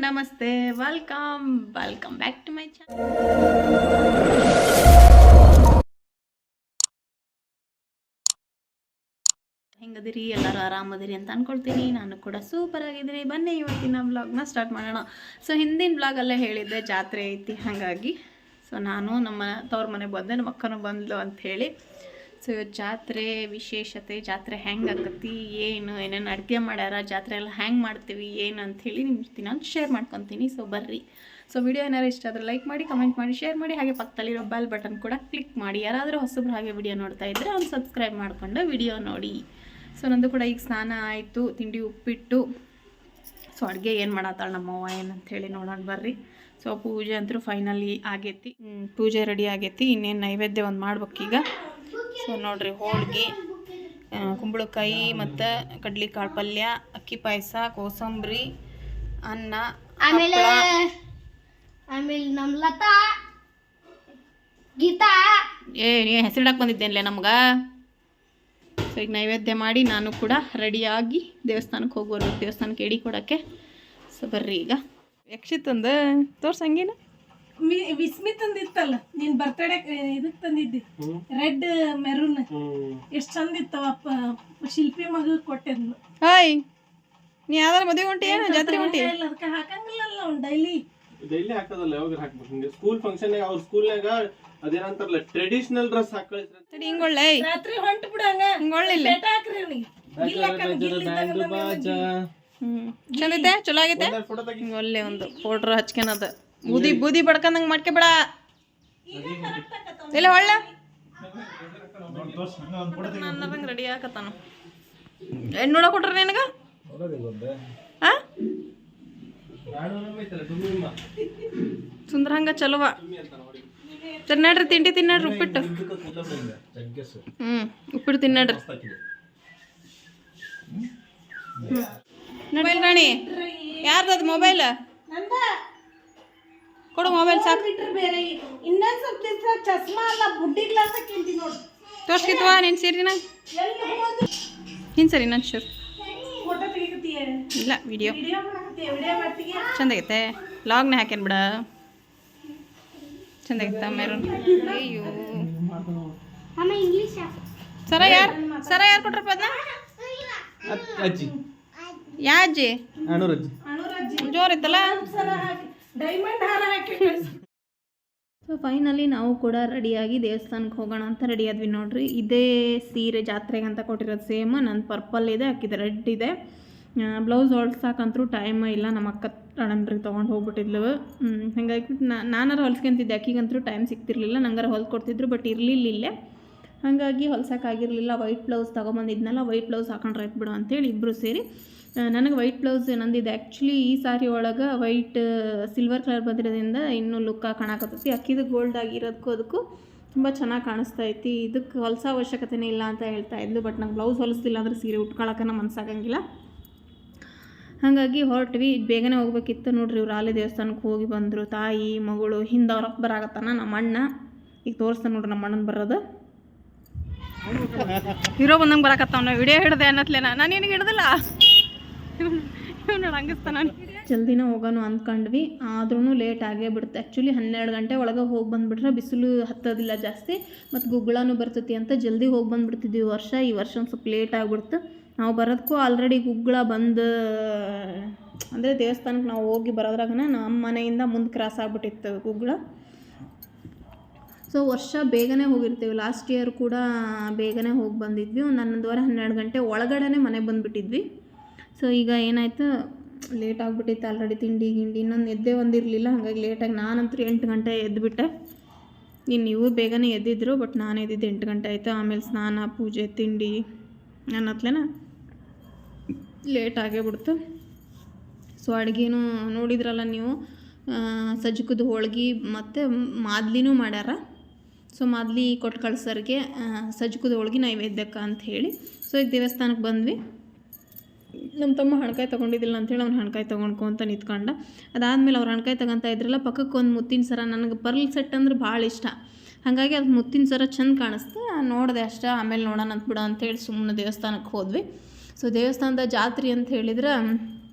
ನಮಸ್ತೆ, welcome back to my channel. ಹೆಂಗದಿರಿ? ಎಲ್ಲರೂ ಆರಾಮದಿರಿ ಅಂತ ಅನ್ಕೊಳ್ತೀನಿ. ನಾನು ಕೂಡ ಸೂಪರ್ ಆಗಿದ್ದೀನಿ. ಬನ್ನಿ ಇವತ್ತಿನ ವ್ಲಾಗ್ನ ಸ್ಟಾರ್ಟ್ ಮಾಡೋಣ. ಸೊ ಹಿಂದಿನ ವ್ಲಾಗಲ್ಲೇ ಹೇಳಿದ್ದೆ ಜಾತ್ರೆ ಐತಿ, ಹಾಗಾಗಿ ಸೊ ನಾನು ನಮ್ಮ ತವ್ರ ಮನೆಗೆ ಬಂದೆ, ನಮ್ಮ ಅಕ್ಕನೂ ಬಂದ್ಲು ಅಂಥೇಳಿ. ಸೊ ಇವತ್ತು ಜಾತ್ರೆ ವಿಶೇಷತೆ, ಜಾತ್ರೆ ಹೆಂಗೆ ಆಗತ್ತಿ, ಏನೇನು ಅಡುಗೆ ಮಾಡ್ಯಾರ, ಜಾತ್ರೆ ಎಲ್ಲ ಹೆಂಗೆ ಮಾಡ್ತೀವಿ ಏನು ಅಂಥೇಳಿ ನಿಮ್ಮ ಜೊತೆ ನಾನು ಶೇರ್ ಮಾಡ್ಕೊತೀನಿ. ಸೊ ಬರ್ರಿ. ಸೊ ವಿಡಿಯೋ ಏನಾರು ಇಷ್ಟ ಆದರೆ ಲೈಕ್ ಮಾಡಿ, ಕಮೆಂಟ್ ಮಾಡಿ, ಶೇರ್ ಮಾಡಿ, ಹಾಗೆ ಪಕ್ಕದಲ್ಲಿರೋ ಬೆಲ್ ಬಟನ್ ಕೂಡ ಕ್ಲಿಕ್ ಮಾಡಿ. ಯಾರಾದರೂ ಹೊಸಬ್ರು ಹಾಗೆ ವಿಡಿಯೋ ನೋಡ್ತಾ ಇದ್ದರೆ ಅವ್ನು ಸಬ್ಸ್ಕ್ರೈಬ್ ಮಾಡಿಕೊಂಡು ವಿಡಿಯೋ ನೋಡಿ. ಸೊ ನಂದು ಕೂಡ ಈಗ ಸ್ನಾನ ಆಯಿತು, ತಿಂಡಿ ಉಪ್ಪಿಟ್ಟು. ಸೊ ಅಡುಗೆ ಏನು ಮಾಡತ್ತಾಳೆ ನಮ್ಮವ್ವ ಏನಂಥೇಳಿ ನೋಡೋಣ ಬರ್ರಿ. ಸೊ ಪೂಜೆ ಅಂತೂ ಫೈನಲಿ ಆಗೈತಿ, ಪೂಜೆ ರೆಡಿ ಆಗೈತಿ. ಇನ್ನೇನು ನೈವೇದ್ಯ ಒಂದು ಮಾಡ್ಬೇಕೀಗ. ಸೊ ನೋಡ್ರಿ, ಹೋಳಿಗೆ, ಕುಂಬಳಕಾಯಿ ಮತ್ತು ಕಡ್ಲಿಕಾಳು ಪಲ್ಯ, ಅಕ್ಕಿ ಪಾಯಸ, ಕೋಸಂಬರಿ, ಅನ್ನ, ಆಮೇಲೆ ನಮ್ಮ ಲತಾ ಗೀತಾ ನೀ ಹೆಸರಿಡಕ್ಕೆ ಬಂದಿದ್ದೇನೆ ನಮ್ಗೆ. ಸೊ ಈಗ ನೈವೇದ್ಯ ಮಾಡಿ ನಾನು ಕೂಡ ರೆಡಿಯಾಗಿ ದೇವಸ್ಥಾನಕ್ಕೆ ಹೋಗ್ಬರ್ಬೇಕು, ದೇವಸ್ಥಾನಕ್ಕೆ ಎಡಿ ಕೊಡೋಕ್ಕೆ. ಸೊ ಬರ್ರಿ ಈಗ. ಯಕ್ಷಿತ್ತಂದು ತೋರ್ಸಂಗೇನ ವಿಸ್ಮಿ ತಂದಿತ್ತಲ್ಲ, ನೀನ್ ಬರ್ತಡೇ ಇದಕ್ ತಂದಿದ್ದಿ, ರೆಡ್ ಮೆರೂನ್. ಎಷ್ಟ್ ಚಂದ ಇತ್ತವಪ್ಪ, ಶಿಲ್ಪಿ ಮಗ ಕೊಟ್ಟಿದ್ನು. ಹಾಯ್, ನೀ ಯಾವ್ದಾರ ಮದುವೆ ಹೊಂಟಿ ಏನು ಜಾತ್ರೆ ಹೊಂಟಿ? ಅದಕ್ಕೆ ಹಾಕಂಗಿಲ್ಲ ಅವ್ನು ಡೈಲಿ ಹಾಕೋದಲ್ಲ, ಯಾವಾಗ ಹಾಕ್ಬೇಕು. ಸ್ಕೂಲ್ ಫಂಕ್ಷನ್ ಅವ್ರ ಸ್ಕೂಲ್ನಾಗ ಅದೇನಂತಾರಲ್ಲ ಟ್ರೆಡಿಷನಲ್ ಡ್ರೆಸ್ ಹಾಕೊಳ್ಳಿ. ಹಿಂಗೊಳ್ಳೆ ರಾತ್ರಿ ಹೊಂಟ್ ಬಿಡಂಗ ಹಿಂಗೊಳ್ಳಿಲ್ಲ. ಹಾಕ್ರಿ ಅವ್ನಿಗೆ. ಚಂದೈತೆ, ಚಲೋ ಆಗೈತೆ. ಒಳ್ಳೆ ಒಂದು ಪೌಡ್ರ್ ಹಚ್ಕೊಳದ, ಬೂದಿ ಬಡ್ಕೊಂಡಂಗೆ ಮಾಡ್ಕೊಬೇಡ. ಇಲ್ಲ ಒಳ್ಳೆ ನನ್ನದಂಗೆ ರೆಡಿ ಆಕತ್ತಾನು. ಹೆಣ್ಣು ನೋಡಕ್ ಕೊಟ್ರ ನಿನಗ? ಸುಂದರ ಹಂಗ ಚಲೋವ. ಸರಿ ನಡ್ರಿ, ತಿಂಡಿ ತಿನ್ನಡ್ರಿ, ಉಪ್ಪಿಟ್ಟು. ಉಪ್ಪಿಟ್ಟು ತಿನ್ನಡ್ರಿ. ಮೊಬೈಲ್ ರಾಣಿ ಯಾರ್ದದು ಮೊಬೈಲ್? ಕೊಡು ಮೊಬೈಲ್ ಸಾಕು. ಇನ್ನೊಂದ್ ಸ್ವಲ್ಪ ದಿವಸ ಚಸ್ಮಾ ಅಲ್ಲ ಬುಡ್ಡಿ ಗ್ಲಾಸ್ ಹಾಕಿಂತಿ ನೋಡು. ತೋರ್ಸ್ಕಿತ್ವಾ ನಿನ್ ಸೀರಿನ? ಹಿಂಗೆ ಸರಿ ನನ್ನ ಶೂರ್ ಫೋಟೋ ತೆಗಿಕತ್ತೀಯ? ಇಲ್ಲ, ವಿಡಿಯೋ ವಿಡಿಯೋ ಮಾಡ್ತೀಯ? ಚಂದಾಗೈತೆ. ಲಾಗ್ನೇ ಹಾಕೇನು ಬಿಡ, ಚಂದಾಗೈತ ಮೆರೂನ್. ಅಯ್ಯೋ ಅಮ್ಮ ಇಂಗ್ಲಿಷ್ ಸರ ಯಾರು ಕೊಟ್ರಪ್ಪ ಅದನ್ನ? ಅಜ್ಜಿ. ಯಾ ಅಜ್ಜಿ? ಜೋರಿತ್ತಲ್ಲ. ಡೈಮಂಡ್ ಹಾರ ಹಾಕಿ. ಸೊ ಫೈನಲಿ ನಾವು ಕೂಡ ರೆಡಿಯಾಗಿ ದೇವಸ್ಥಾನಕ್ಕೆ ಹೋಗೋಣ ಅಂತ ರೆಡಿ ಆದ್ವಿ. ನೋಡ್ರಿ, ಇದೇ ಸೀರೆ ಜಾತ್ರೆಗೆ ಅಂತ ಕೊಟ್ಟಿರೋದು ಸೇಮ್. ನನ್ನ ಪರ್ಪಲ್ ಇದೆ, ಹಾಕಿದೆ ರೆಡ್ ಇದೆ. ಬ್ಲೌಸ್ ಹೊಲ್ಸಾಕಂತರೂ ಟೈಮ್ ಇಲ್ಲ, ನಮ್ಮ ಅಕ್ಕ ಅಣ್ಣನ್ರಿಗೆ ತೊಗೊಂಡು ಹೋಗ್ಬಿಟ್ಟಿದ್ಲು. ಹಾಗಾಗಿ ನಾನಾರು ಹೊಲ್ಸ್ಕೊಂತಿದ್ದೆ, ಅಕ್ಕಿಗಂತೂ ಟೈಮ್ ಸಿಗ್ತಿರ್ಲಿಲ್ಲ. ನಂಗಾರ ಹೊಲ್ಕೊಡ್ತಿದ್ರು, ಬಟ್ ಇರಲಿಲ್ಲ ಇಲ್ಲೇ. ಹಾಗಾಗಿ ಹೊಲ್ಸೋಕ್ಕಾಗಿರಲಿಲ್ಲ. ವೈಟ್ ಬ್ಲೌಸ್ ತೊಗೊಂಬಂದಿದ್ನಲ್ಲ, ವೈಟ್ ಬ್ಲೌಸ್ ಹಾಕೊಂಡ್ರೆ ಆಯ್ತು ಬಿಡು ಅಂತೇಳಿ ಇಬ್ಬರು ಸೇರಿ ನನಗೆ ವೈಟ್ ಬ್ಲೌಸ್ ನಂದಿದೆ. ಆ್ಯಕ್ಚುಲಿ ಈ ಸಾರಿ ಒಳಗೆ ವೈಟ್ ಸಿಲ್ವರ್ ಕಲರ್ ಬಂದಿರೋದ್ರಿಂದ ಇನ್ನೂ ಲುಕ್ ಕಾಣಕತ್ತೈತಿ. ಅಕ್ಕಿದು ಗೋಲ್ಡ್ ಆಗಿರೋದಕ್ಕೂ ಅದಕ್ಕೂ ತುಂಬ ಚೆನ್ನಾಗಿ ಕಾಣಿಸ್ತಾ ಐತಿ. ಇದಕ್ಕೆ ಹೊಲಸೋ ಅವಶ್ಯಕತೆನೇ ಇಲ್ಲ ಅಂತ ಹೇಳ್ತಾ ಇದ್ಲು. ಬಟ್ ನಂಗೆ ಬ್ಲೌಸ್ ಹೊಲಿಸ್ತಿಲ್ಲ ಅಂದರೆ ಸೀರೆ ಉಟ್ಕೊಳಕ್ಕನ ಮನಸ್ಸಾಗಂಗಿಲ್ಲ. ಹಾಗಾಗಿ ಹೊರಟ್ವಿ. ಬೇಗನೆ ಹೋಗ್ಬೇಕಿತ್ತು. ನೋಡ್ರಿ, ಇವ್ರು ಅಲ್ಲಿ ದೇವಸ್ಥಾನಕ್ಕೆ ಹೋಗಿ ಬಂದರು. ತಾಯಿ ಮಗಳು ಹಿಂದೆ ಅವ್ರ ಬರಾಕತ್ತಾನ. ನಮ್ಮ ಅಣ್ಣ ಈಗ ತೋರಿಸ್ತಾನೆ ನೋಡ್ರಿ, ನಮ್ಮ ಅಣ್ಣನ ಬರೋದು. ಹೀರೋ ಬಂದಂಗೆ ಬರಾಕತ್ತಾವ. ವಿಡಿಯೋ ಹಿಡ್ದೆ ಅನ್ನತ್ಲೇನ, ನಾನು ಏನಿಗೆ ಹಿಡ್ದಿಲ್ಲ. ನೋಡಿ ಹಂಗಿಸ್ತಾನ. ಜಲ್ದಿನ ಹೋಗೋಣ ಅಂದ್ಕೊಂಡ್ವಿ, ಆದ್ರೂ ಲೇಟ್ ಆಗೇ ಬಿಡುತ್ತೆ. ಆ್ಯಕ್ಚುಲಿ 12 ಗಂಟೆ ಒಳಗೆ ಹೋಗಿ ಬಂದುಬಿಟ್ರೆ ಬಿಸಿಲು ಹತ್ತೋದಿಲ್ಲ ಜಾಸ್ತಿ, ಮತ್ತು ಗುಗ್ಗಳೂ ಬರ್ತೈತಿ ಅಂತ ಜಲ್ದಿ ಹೋಗಿ ಬಂದುಬಿಡ್ತಿದ್ವಿ. ಈ ವರ್ಷ ಒಂದು ಸ್ವಲ್ಪ ಲೇಟ್ ಆಗಿಬಿಡ್ತು. ನಾವು ಬರೋದಕ್ಕೂ ಆಲ್ರೆಡಿ ಗುಗ್ಗಳ ಬಂದು, ಅಂದರೆ ದೇವಸ್ಥಾನಕ್ಕೆ ನಾವು ಹೋಗಿ ಬರೋದ್ರಾಗ ನಮ್ಮ ಮನೆಯಿಂದ ಮುಂದೆ ಕ್ರಾಸ್ ಆಗಿಬಿಟ್ಟಿತ್ತು ಗುಗ್ಗಳ. ಸೊ ವರ್ಷ ಬೇಗನೆ ಹೋಗಿರ್ತೀವಿ. ಲಾಸ್ಟ್ ಇಯರ್ ಕೂಡ ಬೇಗನೆ ಹೋಗಿ ಬಂದಿದ್ವಿ. ಒಂದು 11:30 ಗಂಟೆ ಒಳಗಡೆ ಮನೆಗೆ ಬಂದುಬಿಟ್ಟಿದ್ವಿ. ಸೊ ಈಗ ಏನಾಯಿತು, ಲೇಟ್ ಆಗಿಬಿಟ್ಟಿತ್ತು ಆಲ್ರೆಡಿ. ತಿಂಡಿ ಇನ್ನೊಂದು ಎದ್ದೇ ಒಂದಿರಲಿಲ್ಲ. ಹಾಗಾಗಿ ಲೇಟಾಗಿ ನಾನಂತೂ 8 ಗಂಟೆ ಎದ್ದುಬಿಟ್ಟೆ. ಇನ್ನು ನೀವು ಬೇಗನೆ ಎದ್ದಿದ್ರು, ಬಟ್ ನಾನು ಎದ್ದಿದ್ದು 8 ಗಂಟೆ ಆಯಿತು. ಆಮೇಲೆ ಸ್ನಾನ, ಪೂಜೆ, ತಿಂಡಿ ಅನ್ನತ್ಲೇನ ಲೇಟ್ ಆಗೇ ಬಿಡ್ತು. ಸೊ ಅಡುಗೆನೂ ನೋಡಿದ್ರಲ್ಲ ನೀವು, ಸಜ್ಜಕದ ಹೋಳ್ಗೆ ಮತ್ತು ಮಾದ್ಲಿನೂ ಮಾಡ್ಯಾರ. ಸೊ ಮಾದ್ಲಿ ಕೊಟ್ಟು ಕಳ್ಸೋರಿಗೆ ಸಜ್ಜಕದ ಹೋಳ್ಗೆ ನೈವೇದ್ಯಕ್ಕೆ ಅಂತ ಹೇಳಿ. ಸೊ ಈಗ ದೇವಸ್ಥಾನಕ್ಕೆ ಬಂದ್ವಿ. ನಮ್ಮ ತಮ್ಮ ಹಣ್ಕಾಯಿ ತೊಗೊಂಡಿದ್ದಿಲ್ಲ ಅಂತೇಳಿ ಅವ್ನು ಹಣ್ಕಾಯಿ ತೊಗೊಂಡ್ಕೊಂತ ನಿಂತ್ಕೊಂಡ. ಅದಾದಮೇಲೆ ಅವ್ರು ಹಣ್ಕಾಯಿ ತಗೊಂತ ಇದ್ರಲ್ಲ, ಪಕ್ಕಕ್ಕೆ ಒಂದು ಮುತ್ತಿನ ಸರ, ನನಗೆ ಪರ್ಲ್ ಸೆಟ್ ಅಂದ್ರೆ ಭಾಳ ಇಷ್ಟ, ಹಾಗಾಗಿ ಅದು ಮುತ್ತಿನ ಸರ ಚಂದ ಕಾಣಿಸ್ತು, ನೋಡಿದೆ ಅಷ್ಟೇ. ಆಮೇಲೆ ನೋಡೋಣ ಅಂತ ಬಿಡ ಅಂತೇಳಿ ಸುಮ್ಮನೆ ದೇವಸ್ಥಾನಕ್ಕೆ ಹೋದ್ವಿ. ಸೊ ದೇವಸ್ಥಾನದ ಜಾತ್ರೆ ಅಂತ ಹೇಳಿದ್ರೆ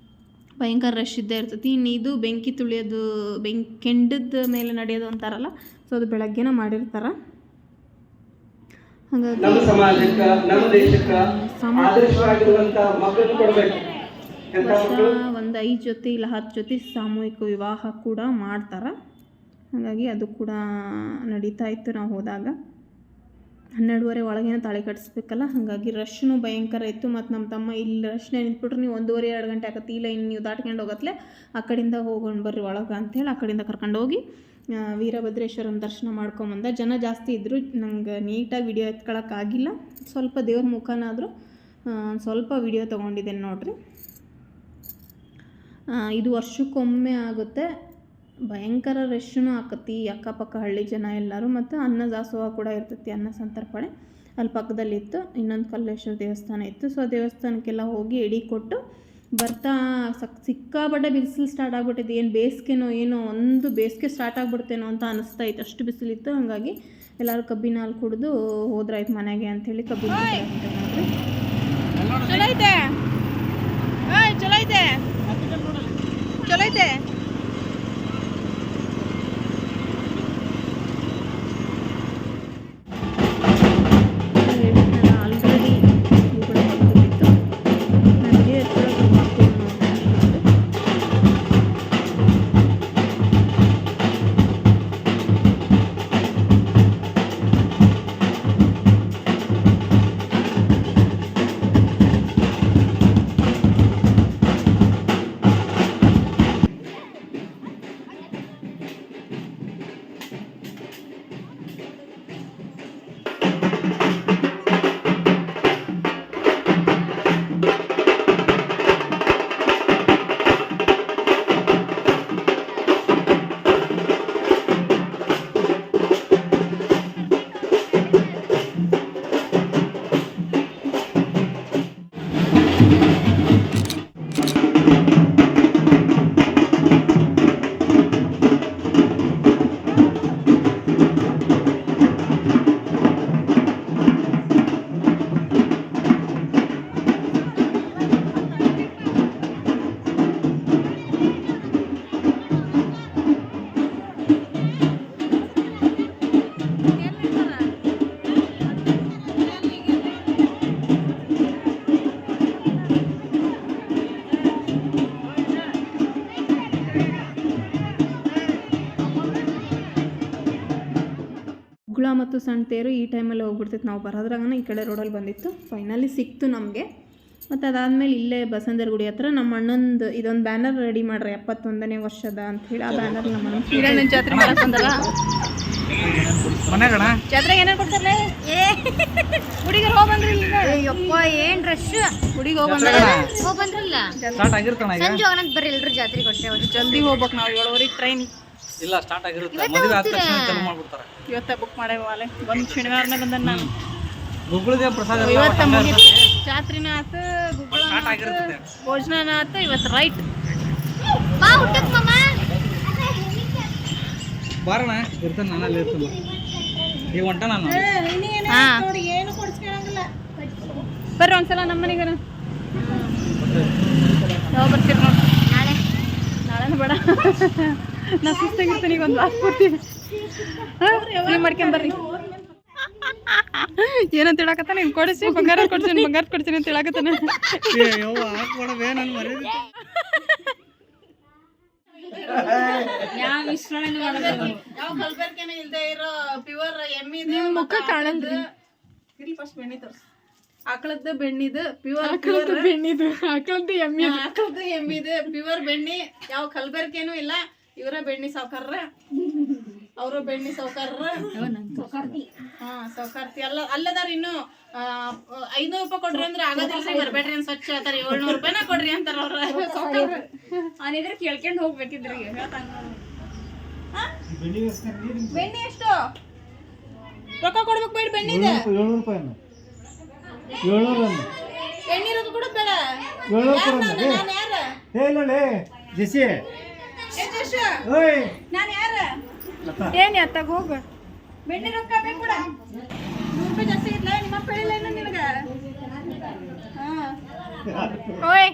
ಭಯಂಕರ ರಶ್ ಇದ್ದೇ ಇರ್ತೈತಿ. ಇನ್ನು ಇದು ಬೆಂಕಿ ತುಳಿಯೋದು, ಕೆಂಡದ ಮೇಲೆ ನಡೆಯೋದು ಅಂತಾರಲ್ಲ, ಸೊ ಅದು ಬೆಳಗ್ಗೆನ ಮಾಡಿರ್ತಾರೆ. ಹಾಗಾಗಿ ನಮ್ಮ ಸಮಾಜಕ್ಕೆ, ನಮ್ಮ ದೇಶಕ್ಕೆ ಆದರ್ಶವಾಗಿರುವಂತ ಮಕ್ಕಳನ್ನು ಕೊಡಬೇಕು. ಒಂದು 5 ಜೊತೆ ಇಲ್ಲ 10 ಜೊತೆ ಸಾಮೂಹಿಕ ವಿವಾಹ ಕೂಡ ಮಾಡ್ತಾರೆ. ಹಾಗಾಗಿ ಅದು ಕೂಡ ನಡೀತಾ ಇತ್ತು ನಾವು ಹೋದಾಗ. 12:30 ಒಳಗೇನೆ ತಾಳಿ ಕಟ್ಟಿಸ್ಬೇಕಲ್ಲ, ಹಾಗಾಗಿ ರಶ್ನು ಭಯಂಕರ ಇತ್ತು. ಮತ್ತು ನಮ್ಮ ತಮ್ಮ ಇಲ್ಲಿ ರಶ್ನೇ ನಿಂತ್ಬಿಟ್ರೆ ನೀವು 1:30-2 ಗಂಟೆ ಆಗತ್ತೆ, ಇಲ್ಲ ಇನ್ನು ನೀವು ದಾಟ್ಕೊಂಡು ಹೋಗತ್ಲೆ ಆ ಕಡೆಯಿಂದ ಹೋಗೋಣ ಬರ್ರಿ ಒಳಗೆ ಅಂಥೇಳಿ ಆ ಕಡೆಯಿಂದ ಕರ್ಕೊಂಡೋಗಿ ವೀರಭದ್ರೇಶ್ವರನ ದರ್ಶನ ಮಾಡ್ಕೊಂಬಂದ. ಜನ ಜಾಸ್ತಿ ಇದ್ದರು, ನಂಗೆ ನೀಟಾಗಿ ವಿಡಿಯೋ ಎತ್ಕೊಳ್ಳೋಕ್ಕಾಗಿಲ್ಲ. ಸ್ವಲ್ಪ ದೇವ್ರ ಮುಖನಾದರೂ ಸ್ವಲ್ಪ ವಿಡಿಯೋ ತೊಗೊಂಡಿದ್ದೇನೆ ನೋಡ್ರಿ. ಇದು ವರ್ಷಕ್ಕೊಮ್ಮೆ ಆಗುತ್ತೆ. ಭಯಂಕರ ರಶ್ನು ಆಕತಿ, ಅಕ್ಕಪಕ್ಕ ಹಳ್ಳಿ ಜನ ಎಲ್ಲರೂ. ಮತ್ತು ಅನ್ನ ದಾಸೋಹ ಕೂಡ ಇರ್ತೈತಿ, ಅನ್ನ ಸಂತರ್ಪಣೆ ಅಲ್ಲಿ ಪಕ್ಕದಲ್ಲಿತ್ತು. ಇನ್ನೊಂದು ಕಲ್ಲೇಶ್ವರ ದೇವಸ್ಥಾನ ಇತ್ತು. ಸೊ ದೇವಸ್ಥಾನಕ್ಕೆಲ್ಲ ಹೋಗಿ ಎಡೆ ಕೊಟ್ಟು ಬರ್ತಾ ಸಿಕ್ಕಾಪಟ್ಟೆ ಬಿಸಿಲು ಸ್ಟಾರ್ಟ್ ಆಗಿಬಿಟ್ಟಿದೆ. ಏನು ಬೇಸಿಗೆನೋ ಏನೋ, ಒಂದು ಬೇಸಿಗೆ ಸ್ಟಾರ್ಟ್ ಆಗಿಬಿಡ್ತೇನೋ ಅಂತ ಅನಿಸ್ತಾ ಇತ್ತು, ಅಷ್ಟು ಬಿಸಿಲಿತ್ತು. ಹಾಗಾಗಿ ಎಲ್ಲರೂ ಕಬ್ಬಿನ ಹಾಲು ಕುಡಿದು ಹೋದ್ರಾಯ್ತು ಮನೆಗೆ ಅಂಥೇಳಿ ಕಬ್ಬಿನ ನೋಡ್ರಿ. ಚಲೋ ಐತೆ, ಚಲೋ ಐತೆ, ಚಲೋ ಐತೆ. ಆಲ್ರೆಡಿ ಕೂಡ ಬಂದುಬಿಟ್ಟು ನನಗೆ ಗುಗ್ಳ ಮತ್ತು ಸಣ್ಣ ತೇರು ಈ ಟೈಮಲ್ಲಿ ಹೋಗ್ಬಿಡ್ತೈತೆ. ನಾವು ಬರೋದ್ರಾಗನ ಈ ಕಡೆ ರೋಡಲ್ಲಿ ಬಂದಿತ್ತು, ಫೈನಲಿ ಸಿಕ್ತು ನಮಗೆ. ಮತ್ತು ಅದಾದಮೇಲೆ ಇಲ್ಲೇ ಬಸಂದರ ಗುಡಿ ಹತ್ರ ನಮ್ಮ ಅಣ್ಣಂದು ಇದೊಂದು ಬ್ಯಾನರ್ ರೆಡಿ ಮಾಡ್ರಿ 71ನೇ ವರ್ಷದ ಅಂಥೇಳಿ. ಆ ಬ್ಯಾನರ್ ನಮ್ಮ ಅಣ್ಣ ಜಾತ್ರೆ ಮಾಡಕ್ಕಂದಾರ. ಜಾತ್ರೆಗೆ ಏನೇನು ಕೊಡ್ತಾರಲ್ಲ ಗುಡಿಗೆ ಹೋಗ್ಬಂದ್ರಿ. ಯಪ್ಪ ಏನ್ ರಶ್, ಗುಡಿಗೆ ಹೋಗ್ಬಂದ್ರಲ್ಲ ಸಂಜೆ ಹೋಗೋಣ ಬರ್ರಿ ಎಲ್ರು ಜಾತ್ರೆ ಕೊಟ್ಟೆ. ಜಲ್ದಿ ಹೋಗ್ಬೇಕು ನಾವು 7:30 ಟ್ರೈನ್ ಇಲ್ಲ ಸ್ಟಾರ್ಟ್ ಆಗಿರುತ್ತೆ. ಮದುವೆ ಆದ ತಕ್ಷಣ ಚಾಲು ಮಾಡ್ಬಿಡ್ತಾರೆ. ಇವತ್ತೇ ಬುಕ್ ಮಾಡೇವಾಲೆ ಬಂದು ಶನಿವಾರನೇ ಬಂದ ನಾನು. ಗುಗ್ಗಳದೇ ಪ್ರಸಾದ ಇವತ್ತ ಮುಗಿತು, ಜಾತ್ರೆನ ಆತು, ಗುಗ್ಗಳ ಸ್ಟಾರ್ಟ್ ಆಗಿರುತ್ತೆ, ಭೋಜನ ಆತು. ಇವತ್ತು ರೈಟ್ ಬಾ ಊಟಕ್ಕೆ ಮಾಮ. ಬಾರಣ ಇರ್ತಾನೆ, ನಾನು ಅಲ್ಲಿ ಇರ್ತಾನೆ. ಈಗ ಹೊಂಟ ನಾನು. ಏನು ಕೊಡ್ಸ್ಕೊಳಂಗಿಲ್ಲ. ಬರ್ರಿ ಒಂದ್ಸಲ ನಮ್ಮ ಮನೆಗೆ. ಯಾವ ಬರ್ತೀರಿ ನೋಡಿ. ನಾಳೆನೂ ಬೇಡ, ನಾ ಸುಸ್ತಾಗಿರ್ತೀನಿ. ಈಗ ಒಂದು ವಾರ ಕೊಡ್ತೀನಿ, ಮಾಡ್ಕೊಂಬರ್ರಿ. ಏನಂತ ಹೇಳಕತ್ತಾನ, ನೀನು ಕೊಡಿಸಿ ಬಂಗಾರ ಕೊಡ್ತೀನಿ, ಬಂಗಾರ ಕೊಡ್ತೀನಿ ಅಂತ ಹೇಳಕತ್ತಾನ. ನಿಮ್ ಮುಖ ಕಾಣಲ್ರಿ. ಫಸ್ಟ್ ಬೆಣ್ಣೆ ತೋರ್ಸಿ. ಆಕಳದ್ದು ಬೆಣ್ಣಿದು ಪ್ಯೂರ್, ಬೆಣ್ಣಿದು ಆಕಳದ್ದು ಎಮ್ಮಿ, ಆಕಳದ್ದು ಎಮ್ಮಿದು ಪ್ಯೂರ್ ಬೆಣ್ಣಿ. ಯಾವ ಕಲ್ಬರ್ಕೇನು ಇಲ್ಲ. ಇವರ ಬೆಣ್ಣಿ ಸಾವುಕಾರ್ರ, ಅವರು ಬೆಣ್ಣಿ ಸಾವುಕಾರ್ರ. ಹಾ ಸೌಕಾರ್ತಿ ಅಲ್ಲ ಅಲ್ಲದಾರ. ಇನ್ನು 500 ರೂಪಾಯಿ ಕೊಡ್ರಿ ಅಂದ್ರೆ ಆಗೋದಿಲ್ಲ, ಬರ್ಬೇಡ್ರಿ ಅಂತ ಸ್ವಚ್ಛ ಹೇಳ್ತಾರೆ. 700 ರೂಪಾಯಿನ ಕೊಡ್ರಿ ಅಂತಾರ ಅವ್ರ ಸೌಕಾರ. ಅವನಿದ್ರೆ ಕೇಳ್ಕೊಂಡು ಹೋಗ್ಬೇಕಿದ್ರಿ. ಬೆಣ್ಣಿ ಎಷ್ಟು ರೊಕ್ಕ ಕೊಡ್ಬೇಕು ಬೇಡ? ಬೆಣ್ಣಿ ಇದೆ 700 ರೂಪಾಯಿ. 700 ಎಣ್ಣೀರೋದು ಕೂಡ ಬೇಡ. ನಾನು ಯಾರ? ಜೆಸಿ ನಾನು ಯಾರ? ಏನ್ ಅತ್ತಾಗ ಹೋಗು. ಬೆಣ್ಣೆ ರೊಕ್ಕ ಬೇಕು ಕೂಡ. 100 ರೂಪಾಯಿ ಜಾಸ್ತಿ ಇಲ್ಲ. ನಿಮ್ಮ ಅಪ್ಪ ಹೇಳಿಲ್ಲ ಏನು ನಿನಗೆ? ಓಯ್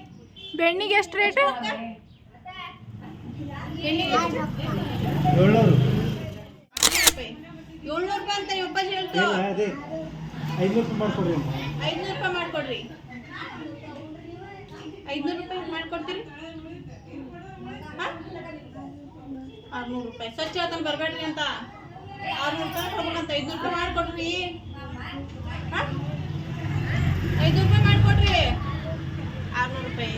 ಬೆಣ್ಣಿಗೆ ಎಷ್ಟು ರೇಟು? ಬೆಣ್ಣಿಗೆ 700 ರೂಪಾಯಿ ಅಂತ ಒಬ್ಬ ಹೇಳ್ತು. 500 ರೂಪಾಯಿ ಮಾಡ್ಕೊಡ್ರಿ. 500 ರೂಪಾಯಿ ಮಾಡ್ಕೊಡ್ರಿ. 500 ರೂಪಾಯಿ ಮಾಡ್ಕೊಡ್ತೀರಿ? 600 ರೂಪಾಯಿ. ಸ್ವಚ್ಛ ಹೇಳ್ತಾನೆ ಬರಬೇಡ್ರಿ ಅಂತ. 600 ರೂಪಾಯಿ ಕೊಡ್ಬೇಕಂತ. 500 ರೂಪಾಯಿ ಮಾಡ್ಕೊಡ್ರಿ. 500 ರೂಪಾಯಿ ಮಾಡ್ಕೊಡ್ರಿ. 600 ರೂಪಾಯಿ.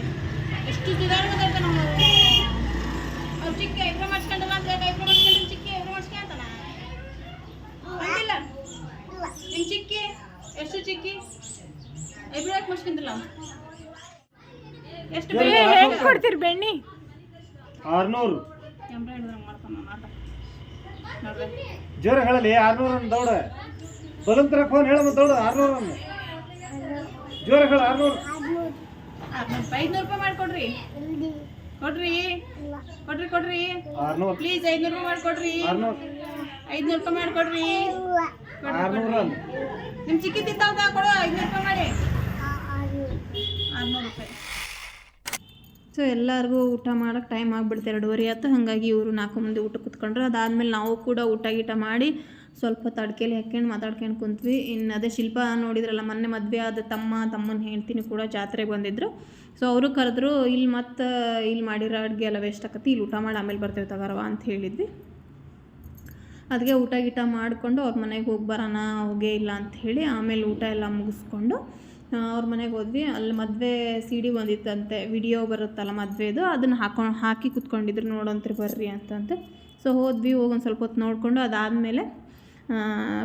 ಎಷ್ಟು ಸುಧಾರ ಮಾತಾಡ್ತಾನ ಅವ್ರು. ಚಿಕ್ಕ ಐಬ್ರೋ ಮಾಡ್ಸ್ಕೊಂಡಲ್ಲ ಅಂತ ಐಬ್ರೋ ಮಾಡ್ಸ್ಕೊಂಡು ಚಿಕ್ಕಿ ಐಬ್ರೋ ಮಾಡ್ಸ್ಕೊಂತಾನ ಅಂದಿಲ್ಲ. ನಿಮ್ಮ ಚಿಕ್ಕಿ ಎಷ್ಟು ಚಿಕ್ಕಿ ಐಬ್ರೋ ಯಾಕೆ ಮಾಡ್ಸ್ಕೊಂತಿಲ್ಲ? ಎಷ್ಟು ಹೇಗೆ ಕೊಡ್ತೀರಿ ಬೆಣ್ಣಿ? 600. ಎಂಬ್ರಾಯ್ಡ್ರಿ ಮಾಡ್ತಾನ ನೋಡ್ರಿ. ಜೋರ ಹೇಳಲಿ 600 ಅನ್ನ ದೌಡ ಬಲಂತರ ಫೋನ್ ಹೇಳ ಮತ್ತೆ ದೌಡ 600 ಅನ್ನ ಜೋರ ಹೇಳ 600. 500 ರೂಪಾಯಿ ಮಾಡ್ಕೊಡ್ರಿ. ಕೊಡ್ರಿ ಕೊಡ್ರಿ ಕೊಡ್ರಿ 600 ಪ್ಲೀಸ್. 500 ರೂಪಾಯಿ ಮಾಡ್ಕೊಡ್ರಿ. 500 ರೂಪಾಯಿ ಮಾಡ್ಕೊಡ್ರಿ. 600 ಅನ್ನ ನಿಮ್ಮ ಚಿಕ್ಕಿ ತಿಂತಾವ್ದ ಕೊಡು. 500 ರೂಪಾಯಿ ಮಾಡಿ. 600 ರೂಪಾಯಿ. ಸೊ ಎಲ್ಲರಿಗೂ ಊಟ ಮಾಡೋಕ್ಕೆ ಟೈಮ್ ಆಗಿಬಿಡ್ತು. 2:30 ಆಯ್ತು. ಹಾಗಾಗಿ ಇವರು 4 ಮಂದಿ ಊಟ ಕೂತ್ಕೊಂಡ್ರು. ಅದಾದಮೇಲೆ ನಾವು ಕೂಡ ಊಟ ಗೀಟ ಮಾಡಿ ಸ್ವಲ್ಪ ತಡ್ಕೆಲಿ ಹಾಕ್ಕೊಂಡು ಮಾತಾಡ್ಕೊಂಡು ಕುಂತ್ವಿ. ಇನ್ನು ಅದೇ ಶಿಲ್ಪ ನೋಡಿದ್ರಲ್ಲ, ಮೊನ್ನೆ ಮದುವೆ ಆದ ತಮ್ಮನ ಹೆಂಡ್ತಿನೂ ಕೂಡ ಜಾತ್ರೆಗೆ ಬಂದಿದ್ದರು. ಸೊ ಅವರು ಕರೆದ್ರು. ಇಲ್ಲಿ ಮಾಡಿರೋ ಅಡುಗೆ ಎಲ್ಲ ವೇಸ್ಟ್ ಆಕತಿ, ಇಲ್ಲಿ ಊಟ ಮಾಡಿ ಆಮೇಲೆ ಬರ್ತೇವೆ ತಗೋರವ ಅಂತ ಹೇಳಿದ್ವಿ. ಅದಕ್ಕೆ ಊಟ ಗೀಟ ಮಾಡಿಕೊಂಡು ಅವ್ರ ಮನೆಗೆ ಹೋಗಿ ಬರೋಣ, ಹೋಗೇ ಇಲ್ಲ ಅಂತ ಹೇಳಿ ಆಮೇಲೆ ಊಟ ಎಲ್ಲ ಮುಗಿಸ್ಕೊಂಡು ಅವ್ರ ಮನೆಗೆ ಹೋದ್ವಿ. ಅಲ್ಲಿ ಮದುವೆ CD ಬಂದಿತ್ತಂತೆ, ವಿಡಿಯೋ ಬರುತ್ತಲ್ಲ ಮದುವೆದು, ಅದನ್ನು ಹಾಕಿ ಕೂತ್ಕೊಂಡಿದ್ರು, ನೋಡೋಂತ್ರಿ ಬರ್ರಿ ಅಂತಂತೆ. ಸೊ ಹೋದ್ವಿ. ಹೋಗಿ ಒಂದು ಸ್ವಲ್ಪ ಹೊತ್ತು ನೋಡಿಕೊಂಡು ಅದಾದಮೇಲೆ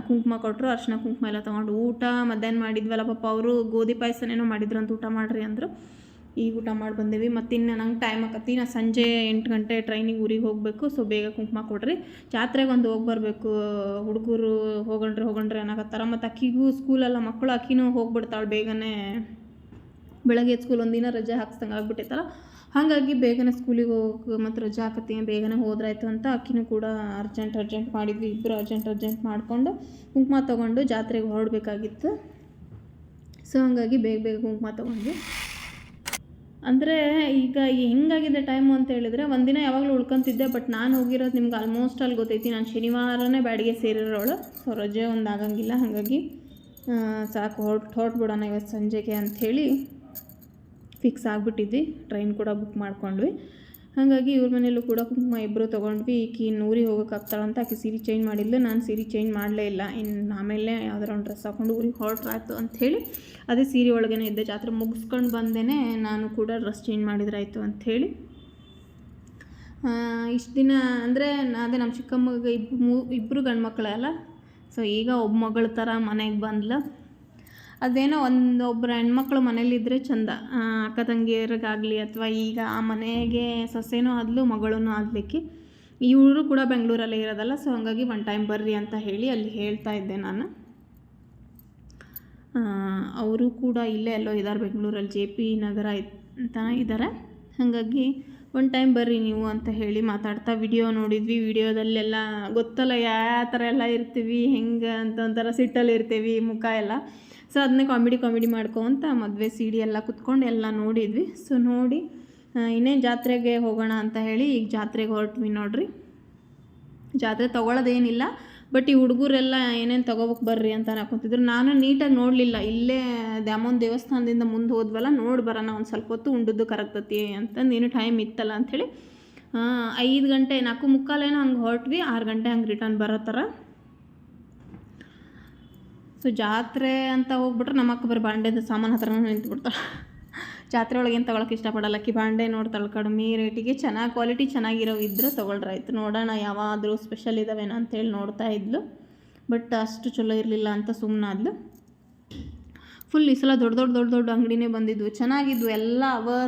ಕುಂಕುಮ ಕೊಟ್ಟರು. ಅರ್ಶಿನ ಕುಂಕುಮ ಎಲ್ಲ ತೊಗೊಂಡು ಊಟ ಮಧ್ಯಾಹ್ನ ಮಾಡಿದ್ವಲ್ಲ ಪಾಪ, ಅವರು ಗೋಧಿ ಪಾಯಸನೇನೋ ಮಾಡಿದ್ರು ಅಂತ ಊಟ ಮಾಡಿರಿ ಅಂದರು. ಈಗ ಊಟ ಮಾಡಿ ಬಂದೇವಿ. ಮತ್ತು ಇನ್ನು ನಂಗೆ ಟೈಮ್ ಆಕತಿ. ನಾ ಸಂಜೆ 8 ಗಂಟೆ ಟ್ರೈನಿಗೆ ಊರಿಗೆ ಹೋಗಬೇಕು. ಸೊ ಬೇಗ ಕುಂಕುಮ ಕೊಡ್ರಿ. ಜಾತ್ರೆಗೆ ಒಂದು ಹೋಗಿ ಬರಬೇಕು. ಹುಡುಗರು ಹೋಗಣ್ರಿ ಅನ್ನಕತ್ತಾರ. ಮತ್ತು ಅಕ್ಕಿಗೂ ಸ್ಕೂಲೆಲ್ಲ ಮಕ್ಕಳು, ಅಕ್ಕಿನೂ ಹೋಗ್ಬಿಡ್ತಾಳೆ ಬೇಗನೆ. ಬೆಳಗ್ಗೆ ಸ್ಕೂಲ್ ಒಂದಿನ ರಜೆ ಹಾಕ್ಸ್ದಂಗೆ ಆಗ್ಬಿಟ್ಟೈತಲ್ಲ, ಹಾಗಾಗಿ ಬೇಗನೆ ಸ್ಕೂಲಿಗೆ ಹೋಗಿ ಮತ್ತು ರಜೆ ಹಾಕತ್ತೀನಿ, ಬೇಗನೆ ಹೋದ್ರಾಯ್ತು ಅಂತ ಅಕ್ಕಿನೂ ಕೂಡ ಅರ್ಜೆಂಟ್ ಮಾಡಿದ್ವಿ. ಇಬ್ಬರು ಅರ್ಜೆಂಟ್ ಮಾಡಿಕೊಂಡು ಕುಂಕುಮ ತೊಗೊಂಡು ಜಾತ್ರೆಗೆ ಹೊರಡಬೇಕಾಗಿತ್ತು. ಸೊ ಹಾಗಾಗಿ ಬೇಗ ಕುಂಕುಮ ತೊಗೊಂಡ್ವಿ. ಅಂದರೆ ಈಗ ಹೆಂಗಾಗಿದೆ ಟೈಮು ಅಂತ ಹೇಳಿದರೆ, ಒಂದಿನ ಯಾವಾಗಲೂ ಉಳ್ಕೊತಿದ್ದೆ. ಬಟ್ ನಾನು ಹೋಗಿರೋದು ನಿಮ್ಗೆ ಆಲ್ಮೋಸ್ಟ್ ಅಲ್ಲಿ ಗೊತ್ತೈತಿ. ನಾನು ಶನಿವಾರನೇ ಬ್ಯಾಡಿಗೆ ಸೇರಿರೋಳು. ಸೊ ರಜೆ ಒಂದು ಆಗಂಗಿಲ್ಲ. ಹಾಗಾಗಿ ಸಾಕು ಹೊರಟ್ಬಿಡೋಣ ಇವತ್ತು ಸಂಜೆಗೆ ಅಂಥೇಳಿ ಫಿಕ್ಸ್ ಆಗಿಬಿಟ್ಟಿದ್ವಿ. ಟ್ರೈನ್ ಕೂಡ ಬುಕ್ ಮಾಡ್ಕೊಂಡ್ವಿ. ಹಾಗಾಗಿ ಇವ್ರ ಮನೇಲೂ ಕೂಡ ಕುಂಕುಮ ಇಬ್ಬರು ತೊಗೊಂಡ್ವಿ. ಈಕಿ ಊರಿಗೆ ಹೋಗೋಕ್ಕಾಗ್ತಾಳಂತ ಆಕೆ ಸೀರೆ ಚೇಂಜ್ ಮಾಡಿದ್ಲು. ನಾನು ಸೀರೆ ಚೇಂಜ್ ಮಾಡಲೇ ಇಲ್ಲ. ಇನ್ನು ಆಮೇಲೆ ಯಾವ್ದಾರ ಒಂದು ಡ್ರೆಸ್ ಹಾಕ್ಕೊಂಡು ಊರಿಗೆ ಹೊರಟ್ರಾಯ್ತು ಅಂಥೇಳಿ ಅದೇ ಸೀರೆ ಒಳಗೇ ಇದ್ದೆ. ಜಾತ್ರೆ ಮುಗಿಸ್ಕೊಂಡು ಬಂದೇ ನಾನು ಕೂಡ ಡ್ರೆಸ್ ಚೇಂಜ್ ಮಾಡಿದ್ರಾಯ್ತು ಅಂಥೇಳಿ ಇಷ್ಟು ದಿನ ಅಂದರೆ ಅದೇ ನಮ್ಮ ಚಿಕ್ಕಮ್ಮಗೆ ಇಬ್ಬರು ಗಂಡು ಮಕ್ಕಳೇ ಅಲ್ಲ. ಸೊ ಈಗ ಒಬ್ಬ ಮಗಳ ಥರ ಮನೆಗೆ ಬಂದ್ಲು. ಅದೇನೋ ಒಬ್ಬರು ಹೆಣ್ಮಕ್ಳು ಮನೇಲಿದ್ದರೆ ಚಂದ, ಅಕ್ಕ ತಂಗಿಯರಿಗಾಗಲಿ ಅಥವಾ ಈಗ ಆ ಮನೆಗೆ ಸೊಸೆನೂ ಆದ್ಲು ಮಗಳೂ ಆದ್ಲಿಕ್ಕೆ. ಇವರು ಕೂಡ ಬೆಂಗಳೂರಲ್ಲೇ ಇರೋದಲ್ಲ. ಸೊ ಹಾಗಾಗಿ ಒಂದು ಟೈಮ್ ಬರ್ರಿ ಅಂತ ಹೇಳಿ ಅಲ್ಲಿ ಹೇಳ್ತಾ ಇದ್ದೆ ನಾನು. ಅವರು ಕೂಡ ಇಲ್ಲೇ ಎಲ್ಲೋ ಇದ್ದಾರೆ ಬೆಂಗಳೂರಲ್ಲಿ, JP ನಗರ ಅಂತ ಇದ್ದಾರೆ. ಹಾಗಾಗಿ ಒಂದು ಟೈಮ್ ಬರ್ರಿ ನೀವು ಅಂತ ಹೇಳಿ ಮಾತಾಡ್ತಾ ವಿಡಿಯೋ ನೋಡಿದ್ವಿ. ವಿಡಿಯೋದಲ್ಲೆಲ್ಲ ಗೊತ್ತಲ್ಲ ಯಾವ ಥರ ಎಲ್ಲ ಇರ್ತೀವಿ, ಹೆಂಗೆ ಅಂತ ಒಂಥರ ಸಿಟ್ಟಲ್ಲಿ ಇರ್ತೀವಿ ಮುಖ ಎಲ್ಲ. ಸೊ ಅದನ್ನೇ ಕಾಮಿಡಿ ಮಾಡ್ಕೊತ ಮದುವೆ CD ಎಲ್ಲ ಕುತ್ಕೊಂಡು ಎಲ್ಲ ನೋಡಿದ್ವಿ. ಸೊ ನೋಡಿ ಇನ್ನೇನು ಜಾತ್ರೆಗೆ ಹೋಗೋಣ ಅಂತ ಹೇಳಿ ಈಗ ಜಾತ್ರೆಗೆ ಹೊರಟ್ವಿ ನೋಡ್ರಿ. ಜಾತ್ರೆ ತೊಗೊಳೋದೇನಿಲ್ಲ, ಬಟ್ ಈ ಹುಡುಗರೆಲ್ಲ ಏನೇನು ತೊಗೋಬೇಕು ಬರ್ರಿ ಅಂತ ಹಾಕೊತಿದ್ರು. ನಾನು ನೀಟಾಗಿ ನೋಡಲಿಲ್ಲ. ಇಲ್ಲೇ ದ್ಯಾಮೋನ್ ದೇವಸ್ಥಾನದಿಂದ ಮುಂದೆ ಹೋದ್ವಲ್ಲ, ನೋಡಿ ಬರೋಣ ಒಂದು ಸ್ವಲ್ಪ ಹೊತ್ತು ಉಂಡದ್ದು ಕರಗ್ತತಿ ಅಂತಂದು ಏನು ಟೈಮ್ ಇತ್ತಲ್ಲ ಅಂಥೇಳಿ 5 ಗಂಟೆ 4:45 ಹಂಗೆ ಹೊರಟ್ವಿ. 6 ಗಂಟೆ ಹಂಗೆ ರಿಟರ್ನ್ ಬರೋ ಥರ. ಸೊ ಜಾತ್ರೆ ಅಂತ ಹೋಗ್ಬಿಟ್ರೆ ನಮ್ಮ ಅಕ್ಕ ಬರೀ ಬಾಂಡೆದು ಸಾಮಾನು ಹತ್ರನೇ ನಿಂತ್ಬಿಡ್ತಾಳೆ. ಜಾತ್ರೆ ಒಳಗೆ ಏನು ತೊಗೊಳಕ್ಕೆ ಇಷ್ಟಪಡಲ್ಲ. ಅಕ್ಕಿ ಬಾಂಡೆ ನೋಡ್ತಾಳೆ ಕಡಿಮೆ ರೇಟಿಗೆ, ಚೆನ್ನಾಗಿ ಕ್ವಾಲಿಟಿ ಚೆನ್ನಾಗಿರೋ ಇದ್ದರೆ ತೊಗೊಳ್ರಾಯ್ತು. ನೋಡೋಣ ಯಾವಾದರೂ ಸ್ಪೆಷಲ್ ಇದ್ದಾವೇನೋ ಅಂತೇಳಿ ನೋಡ್ತಾ ಇದ್ಲು. ಬಟ್ ಅಷ್ಟು ಚಲೋ ಇರಲಿಲ್ಲ ಅಂತ ಸುಮ್ಮನಾದ್ಲು. ಫುಲ್ ಈ ಸಲ ದೊಡ್ಡ ಅಂಗಡಿನೇ ಬಂದಿದ್ವು, ಚೆನ್ನಾಗಿದ್ವು ಎಲ್ಲ.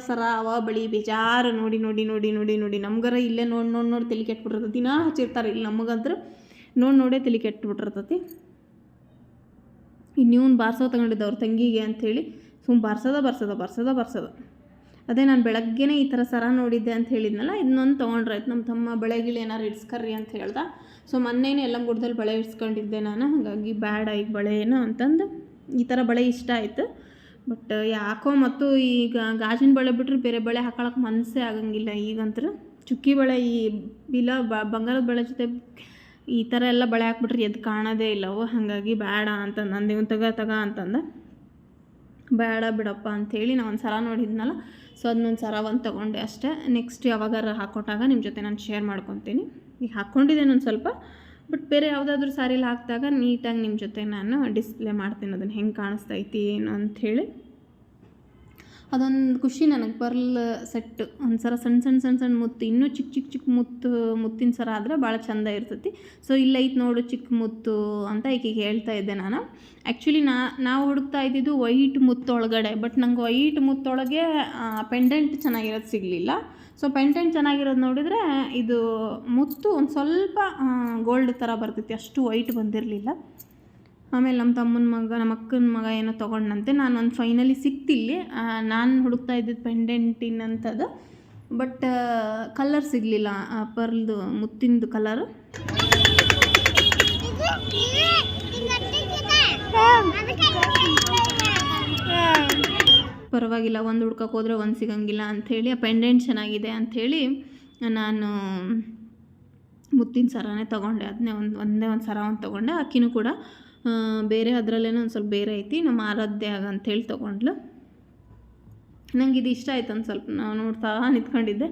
ಸರ ಬಳಿ ಬೇಜಾರು ನೋಡಿ ನಮ್ಗರ ಇಲ್ಲೇ ನೋಡಿ ತಲೆ ಕೆಟ್ಬಿಟ್ಟಿರ್ತೈತಿ. ದಿನ ಹಚ್ಚಿರ್ತಾರೆ ಇಲ್ಲಿ, ನಮಗಂದ್ರೆ ನೋಡೇ ತಲೆ ಕೆಟ್ಬಿಟ್ಟಿರ್ತೈತಿ. ಇನ್ನಿವ್ನು ಬಾರ್ಸೋ ತಗೊಂಡಿದ್ದು ಅವ್ರ ತಂಗಿಗೆ ಅಂಥೇಳಿ. ಬರ್ಸೋದ. ಅದೇ ನಾನು ಬೆಳಗ್ಗೆನೇ ಈ ಥರ ಸರ ನೋಡಿದ್ದೆ ಅಂತ ಹೇಳಿದ್ನಲ್ಲ, ಇದನ್ನೊಂದು ತೊಗೊಂಡ್ರಾಯ್ತು. ನಮ್ಮ ತಮ್ಮ ಬಳೆಗಳು ಏನಾರು ಇಡ್ಸ್ಕರ್ರಿ ಅಂತ ಹೇಳ್ದ. ಸೊ ಮೊನ್ನೆನೇ ಯಲ್ಲಂಗುಡ್ದಲ್ಲಿ ಬಳೆ ಇಡ್ಸ್ಕೊಂಡಿದ್ದೆ ನಾನು, ಹಾಗಾಗಿ ಬೇಡ ಈಗ ಬಳೆ ಏನು ಅಂತಂದು ಈ ಥರ ಬಳೆ ಇಷ್ಟ ಆಯಿತು. ಬಟ್ ಯಾಕೋ ಮತ್ತು ಈಗ ಗಾಜಿನ ಬಳೆ ಬಿಟ್ಟರೆ ಬೇರೆ ಬಳೆ ಹಾಕೊಳಕ್ಕೆ ಮನಸ್ಸೇ ಆಗಂಗಿಲ್ಲ. ಈಗಂತೂ ಚುಕ್ಕಿ ಬಳೆ, ಈ ಬಂಗಾರದ ಬಳೆ ಜೊತೆ ಈ ಥರ ಎಲ್ಲ ಬಳೆ ಹಾಕ್ಬಿಟ್ರೆ ಎದ್ದು ಕಾಣೋದೇ ಇಲ್ಲವು. ಹಾಗಾಗಿ ಬೇಡ ಅಂತಂದು ನಂದು ಇವ್ನು ತಗ ಅಂತಂದ. ಬೇಡ ಬಿಡಪ್ಪ ಅಂಥೇಳಿ ನಾನು ಒಂದು ಸರ ನೋಡಿದ್ನಲ್ಲ, ಸೊ ಅದನ್ನೊಂದು ಸರ ಒಂದು ತೊಗೊಂಡೆ ಅಷ್ಟೇ. ನೆಕ್ಸ್ಟ್ ಯಾವಾಗಾರ ಹಾಕ್ಕೊಟ್ಟಾಗ ನಿಮ್ಮ ಜೊತೆ ನಾನು ಶೇರ್ ಮಾಡ್ಕೊತೀನಿ. ಈಗ ಹಾಕ್ಕೊಂಡಿದ್ದೇನೆ ಒಂದು ಸ್ವಲ್ಪ, ಬಟ್ ಬೇರೆ ಯಾವುದಾದ್ರೂ ಸ್ಯಾರಿಲಿ ಹಾಕಿದಾಗ ನೀಟಾಗಿ ನಿಮ್ಮ ಜೊತೆ ನಾನು ಡಿಸ್ಪ್ಲೇ ಮಾಡ್ತೀನಿ ಅದನ್ನು ಹೆಂಗೆ ಕಾಣಿಸ್ತೈತಿ ಏನು ಅಂಥೇಳಿ. ಅದೊಂದು ಖುಷಿ ನನಗೆ. ಪರ್ಲ್ ಸೆಟ್ ಒಂದು ಸರ ಸಣ್ಣ ಮುತ್ತು, ಇನ್ನೂ ಚಿಕ್ಕ ಮುತ್ತಿನ ಸರ ಆದರೆ ಭಾಳ ಚೆಂದ ಇರ್ತೈತಿ. ಸೊ ಇಲ್ಲೈತೆ ನೋಡು ಚಿಕ್ಕ ಮುತ್ತು ಅಂತ ಈಗೀಗ ಹೇಳ್ತಾ ಇದ್ದೆ ನಾನು. ಆ್ಯಕ್ಚುಲಿ ನಾವು ಹುಡುಕ್ತಾ ಇದ್ದಿದ್ದು ವೈಟ್ ಮುತ್ತೊಳಗಡೆ, ಬಟ್ ನಂಗೆ ವೈಟ್ ಮುತ್ತೊಳಗೆ ಪೆಂಡೆಂಟ್ ಚೆನ್ನಾಗಿರೋದು ಸಿಗಲಿಲ್ಲ. ಸೊ ಪೆಂಡೆಂಟ್ ಚೆನ್ನಾಗಿರೋದು ನೋಡಿದರೆ ಇದು ಮುತ್ತು ಒಂದು ಸ್ವಲ್ಪ ಗೋಲ್ಡ್ ಥರ ಬರ್ತೈತಿ, ಅಷ್ಟು ವೈಟ್ ಬಂದಿರಲಿಲ್ಲ. ಆಮೇಲೆ ನಮ್ಮ ಅಕ್ಕನ ಮಗ ಏನೋ ತೊಗೊಂಡಂತೆ. ನಾನು ಒಂದು ಫೈನಲಿ ಸಿಕ್ತಿಲ್ಲಿ, ನಾನು ಹುಡುಕ್ತಾ ಇದ್ದಿದ್ದು ಪೆಂಡೆಂಟಿನಂಥದ್ದು, ಬಟ್ ಕಲರ್ ಸಿಗಲಿಲ್ಲ, ಪರ್ಲ್ದು ಮುತ್ತಿಂದು ಕಲರ್. ಪರವಾಗಿಲ್ಲ, ಒಂದು ಹುಡ್ಕಕ್ಕೆ ಹೋದರೆ ಒಂದು ಸಿಗಂಗಿಲ್ಲ ಅಂಥೇಳಿ, ಆ ಪೆಂಡೆಂಟ್ ಚೆನ್ನಾಗಿದೆ ಅಂಥೇಳಿ ನಾನು ಮುತ್ತಿನ ಸರನೇ ತೊಗೊಂಡೆ. ಅದನ್ನೇ ಒಂದೇ ಒಂದು ಸರ ಒಂದು ತೊಗೊಂಡೆ. ಅಕ್ಕಿನೂ ಕೂಡ ಬೇರೆ ಅದರಲ್ಲೇನೋ ಒಂದು ಸ್ವಲ್ಪ ಬೇರೆ ಐತಿ, ನಮ್ಮ ಆರಾಧ್ಯ ಅಂಥೇಳಿ ತೊಗೊಂಡ್ಲು. ನಂಗೆ ಇದು ಇಷ್ಟ ಆಯ್ತು ಒಂದು ಸ್ವಲ್ಪ, ನಾವು ನೋಡ್ತಾ ನಿಂತ್ಕೊಂಡಿದ್ದೆ.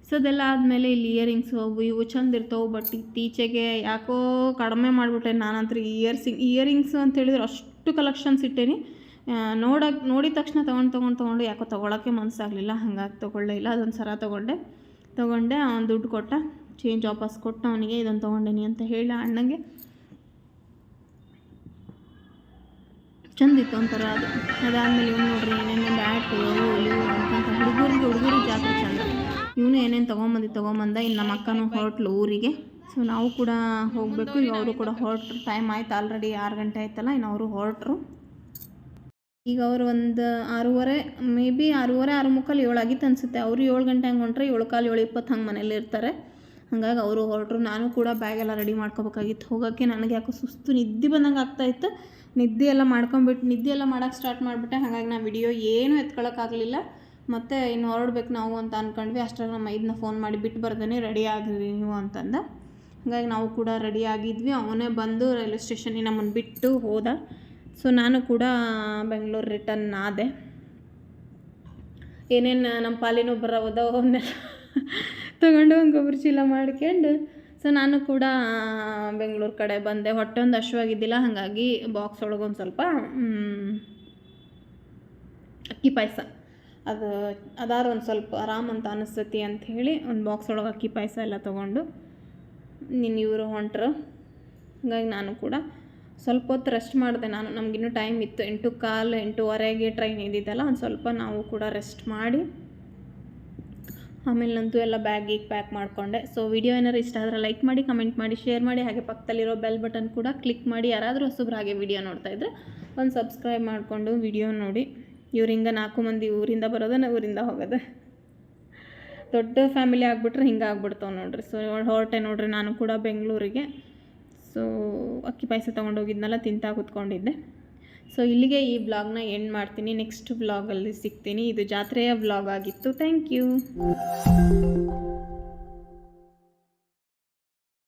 ಸೊ ಅದೆಲ್ಲ ಆದಮೇಲೆ ಇಲ್ಲಿ ಇಯರಿಂಗ್ಸ್ ಇವು ಚಂದ ಇರ್ತವೆ, ಬಟ್ ಇತ್ತೀಚೆಗೆ ಯಾಕೋ ಕಡಿಮೆ ಮಾಡಿಬಿಟ್ಟೆ ನಾನಂತರ. ಇಯರಿಂಗ್ಸ್ ಅಂತ ಹೇಳಿದ್ರೆ ಅಷ್ಟು ಕಲೆಕ್ಷನ್ಸ್ ಇಟ್ಟೇನಿ, ನೋಡಿದ ತಕ್ಷಣ ತೊಗೊಂಡು ಯಾಕೋ ತೊಗೊಳಕ್ಕೆ ಮನಸ್ಸಾಗಲಿಲ್ಲ, ಹಾಗಾಗಿ ತೊಗೊಳ್ಳೇ ಇಲ್ಲ. ಅದೊಂದು ಸರ ತೊಗೊಂಡೆ. ಅವ್ನು ದುಡ್ಡು ಕೊಟ್ಟ, ಚೇಂಜ್ ವಾಪಸ್ ಕೊಟ್ಟು ಅವನಿಗೆ ಇದನ್ನು ತೊಗೊಂಡೇನಿ ಅಂತ ಹೇಳಿ ಅಣ್ಣಗೆ. ಚಂದಿತ್ತು ಒಂಥರ ಅದು. ಅದಾದಮೇಲೆ ಇವ್ನು ನೋಡ್ರಿ ಏನೇನು ಬ್ಯಾಟು ಇವು ಅಂತಂತ ಹುಡುಗರಿಗೆ ಜಾತ್ರೆ ಚಂದ. ಇವನು ಏನೇನು ತೊಗೊಂಬಂದ. ಇನ್ನು ನಮ್ಮ ಅಕ್ಕನೂ ಹೊರಟ್ಲು ಊರಿಗೆ. ಸೊ ನಾವು ಕೂಡ ಹೋಗಬೇಕು. ಈಗ ಅವರು ಕೂಡ ಹೊರಟ್ರು. ಟೈಮ್ ಆಯ್ತು ಆಲ್ರೆಡಿ 6 ಗಂಟೆ ಆಯ್ತಲ್ಲ, ಇನ್ನು ಅವರು ಹೊರಟ್ರು. ಈಗ ಅವರು ಒಂದು 6:30 ಮೇ ಬಿ 6:30 6:45 7 ಆಗಿತ್ತು ಅನಿಸುತ್ತೆ. ಅವರು 7 ಗಂಟೆ ಹಂಗೆ ಹೊಂಟ್ರೆ 7:15 7:20 ಹಂಗೆ ಮನೇಲಿ ಇರ್ತಾರೆ. ಹಾಗಾಗಿ ಅವರು ಹೊರಟ್ರು. ನಾನು ಕೂಡ ಬ್ಯಾಗೆಲ್ಲ ರೆಡಿ ಮಾಡ್ಕೋಬೇಕಾಗಿತ್ತು ಹೋಗೋಕ್ಕೆ. ನನಗೆ ಯಾಕೋ ಸುಸ್ತು ನಿದ್ದೆ ಬಂದಂಗೆ ಆಗ್ತಾಯಿತ್ತು. ನಿದ್ದೆ ಎಲ್ಲ ಮಾಡೋಕ್ಕೆ ಸ್ಟಾರ್ಟ್ ಮಾಡಿಬಿಟ್ಟೆ. ಹಾಗಾಗಿ ನಾನು ವಿಡಿಯೋ ಏನೂ ಎತ್ಕೊಳ್ಳೋಕ್ಕಾಗಲಿಲ್ಲ. ಮತ್ತು ಇನ್ನು ಹೊರಡ್ಬೇಕು ನಾವು ಅಂತ ಅಂದ್ಕೊಂಡ್ವಿ. ಅಷ್ಟರಲ್ಲಿ ನಮ್ಮ ಇದನ್ನ ಫೋನ್ ಮಾಡಿ ಬಿಟ್ಟು ಬರ್ದೇನೆ, ರೆಡಿ ಆಗಿರಿ ನೀವು ಅಂತಂದ. ಹಾಗಾಗಿ ನಾವು ಕೂಡ ರೆಡಿ ಆಗಿದ್ವಿ. ಅವನೇ ಬಂದು ರೈಲ್ವೆ ಸ್ಟೇಷನಿಗೆ ನಮ್ಮನ್ನು ಬಿಟ್ಟು ಹೋದ. ಸೊ ನಾನು ಕೂಡ ಬೆಂಗಳೂರು ರಿಟರ್ನ್ ಆದೆ. ಏನೇನು ನಮ್ಮ ಪಾಲಿನೂ ಬರೋದ ಅವನ್ನೆಲ್ಲ ತೊಗೊಂಡು ಒಂದು ಗೊಬ್ಬರ ಚೀಲ ಮಾಡ್ಕೊಂಡು, ಸೊ ನಾನು ಕೂಡ ಬೆಂಗಳೂರು ಕಡೆ ಬಂದೆ. ಹೊಟ್ಟೆ ಒಂದು ಹಶ್ವಾಗಿದ್ದಿಲ್ಲ, ಹಾಗಾಗಿ ಬಾಕ್ಸ್ ಒಳಗೆ ಒಂದು ಸ್ವಲ್ಪ ಅಕ್ಕಿ ಪಾಯಸ, ಅದಾರು ಒಂದು ಸ್ವಲ್ಪ ಆರಾಮ್ ಅಂತ ಅನಿಸ್ತೈತಿ ಅಂಥೇಳಿ ಒಂದು ಬಾಕ್ಸ್ ಒಳಗೆ ಅಕ್ಕಿ ಪಾಯಸ ಎಲ್ಲ ತೊಗೊಂಡು ಇವರು ಹೊಂಟ್ರು. ಹಾಗಾಗಿ ನಾನು ಕೂಡ ಸ್ವಲ್ಪ ಹೊತ್ತು ರೆಸ್ಟ್ ಮಾಡಿದೆ. ನಮಗಿನ್ನೂ ಟೈಮ್ ಇತ್ತು. 8:15 8:15ಗೆ ಟ್ರೈನ್ ಇದ್ದಿದ್ದಲ್ಲ, ಒಂದು ಸ್ವಲ್ಪ ನಾವು ಕೂಡ ರೆಸ್ಟ್ ಮಾಡಿ ಆಮೇಲೆ ನಂತೂ ಎಲ್ಲ ಬ್ಯಾಗಿಗೆ ಪ್ಯಾಕ್ ಮಾಡಿಕೊಂಡೆ. ಸೊ ವಿಡಿಯೋ ಏನಾರು ಇಷ್ಟ ಆದರೆ ಲೈಕ್ ಮಾಡಿ, ಕಮೆಂಟ್ ಮಾಡಿ, ಶೇರ್ ಮಾಡಿ. ಹಾಗೆ ಪಕ್ಕದಲ್ಲಿರೋ ಬೆಲ್ ಬಟನ್ ಕೂಡ ಕ್ಲಿಕ್ ಮಾಡಿ. ಯಾರಾದರೂ ಹೊಸಬ್ರು ಹಾಗೆ ವಿಡಿಯೋ ನೋಡ್ತಾಯಿದ್ರೆ ಒಂದು ಸಬ್ಸ್ಕ್ರೈಬ್ ಮಾಡಿಕೊಂಡು ವಿಡಿಯೋ ನೋಡಿ. ಇವರಿಂದ 4 ಮಂದಿ ಊರಿಂದ ಬರೋದು, ಊರಿಂದ ಹೋಗೋದು. ದೊಡ್ಡ ಫ್ಯಾಮಿಲಿ ಆಗಿಬಿಟ್ರೆ ಹಿಂಗೆ ಆಗ್ಬಿಡ್ತಾವೆ ನೋಡ್ರಿ. ಸೊ ಹೊರಟೆ ನೋಡ್ರಿ ನಾನು ಕೂಡ ಬೆಂಗಳೂರಿಗೆ. ಸೊ ಅಕ್ಕಿ ಪಾಯಸ ತೊಗೊಂಡೋಗಿದ್ನಲ್ಲ, ತಿಂತಾ ಕೂತ್ಕೊಂಡಿದ್ದೆ. ಸೊ ಇಲ್ಲಿಗೆ ಈ ವ್ಲಾಗ್ನ ಎಂಡ್ ಮಾಡ್ತೀನಿ. ನೆಕ್ಸ್ಟ್ ವ್ಲಾಗಲ್ಲಿ ಸಿಗ್ತೀನಿ. ಇದು ಜಾತ್ರೆಯ ವ್ಲಾಗ್ ಆಗಿತ್ತು. Thank you.